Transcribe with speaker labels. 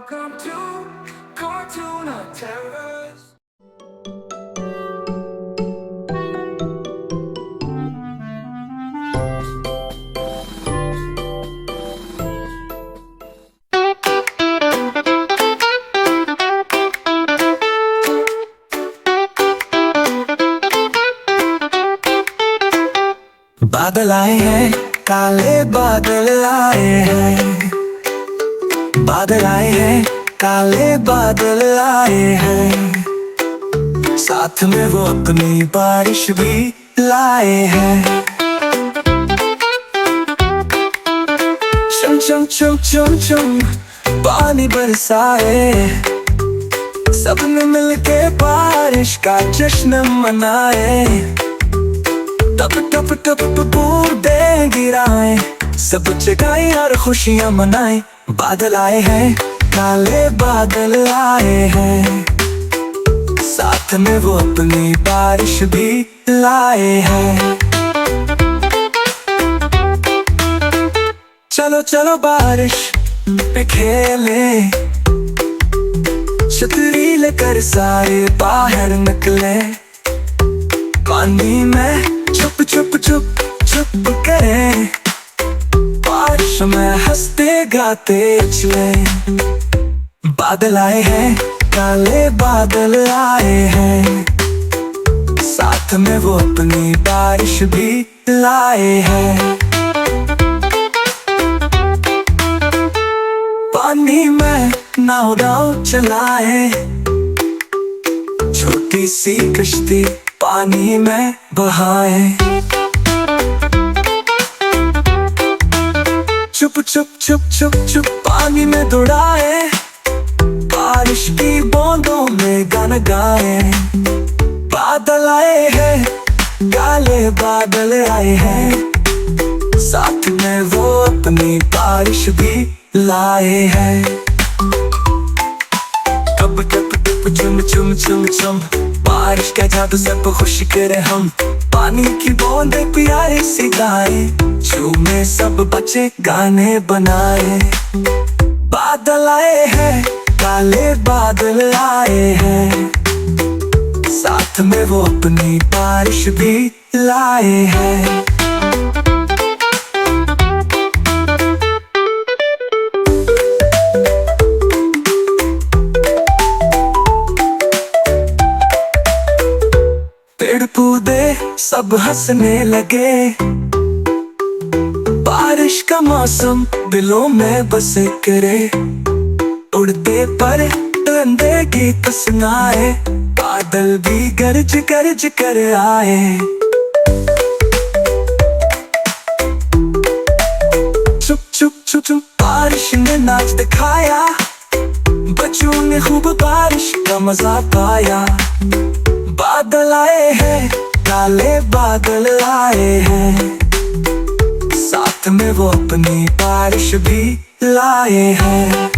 Speaker 1: Welcome to Cartoon of Terrors.
Speaker 2: बादल आए हैं, काले बादल आए हैं। बादल आए हैं, काले बादल आए हैं। साथ में वो अपनी बारिश भी लाए हैं। चम चम चम चम चम पानी बरसाए, सबने मिलके बारिश का जश्न मनाए। टप टप टप बूंदें गिराए, सब जगाए और खुशियां मनाए। बादल आए हैं, काले बादल आए हैं। साथ में वो अपनी बारिश भी लाए हैं। चलो चलो बारिश पे खेले, छतरी लेकर सारे बाहर निकले। पानी में चुप चुप चुप चुप करें, बारिश में हंसते गाते चले। बादल आए हैं, काले बादल आए हैं। साथ में वो अपनी बारिश भी लाए हैं। पानी में नाव नाव चलाए, छोटी सी कश्ती पानी में बहाए। चुप चुप चुप चुप चुप पानी में दौड़ाए, बारिश की बूंदों में गाना गाए। बादल आए हैं, काले बादल आए हैं। साथ में वो अपनी बारिश भी लाए हैं। टप टप टप चुम चुम चुम चुम, बारिश का जादू सब खुश करे हम। पानी की बूंदे प्यारे से गाए, झूमे सब बच्चे गाने बनाए। बादल आए हैं, काले बादल आए हैं। साथ में वो अपनी बारिश भी लाए हैं। पेड़ पौधे सब हंसने लगे, बारिश का मौसम दिलों में बसे करे। उड़ते परिंदे गीत सुनाए, बादल भी गरज गरज कर आए। चुप चुप चुप चुप बारिश ने नाच दिखाया, बच्चों ने खूब बारिश का मजा पाया। बादल आए हैं, काले बादल आए हैं। साथ में वो अपनी बारिश भी लाए हैं।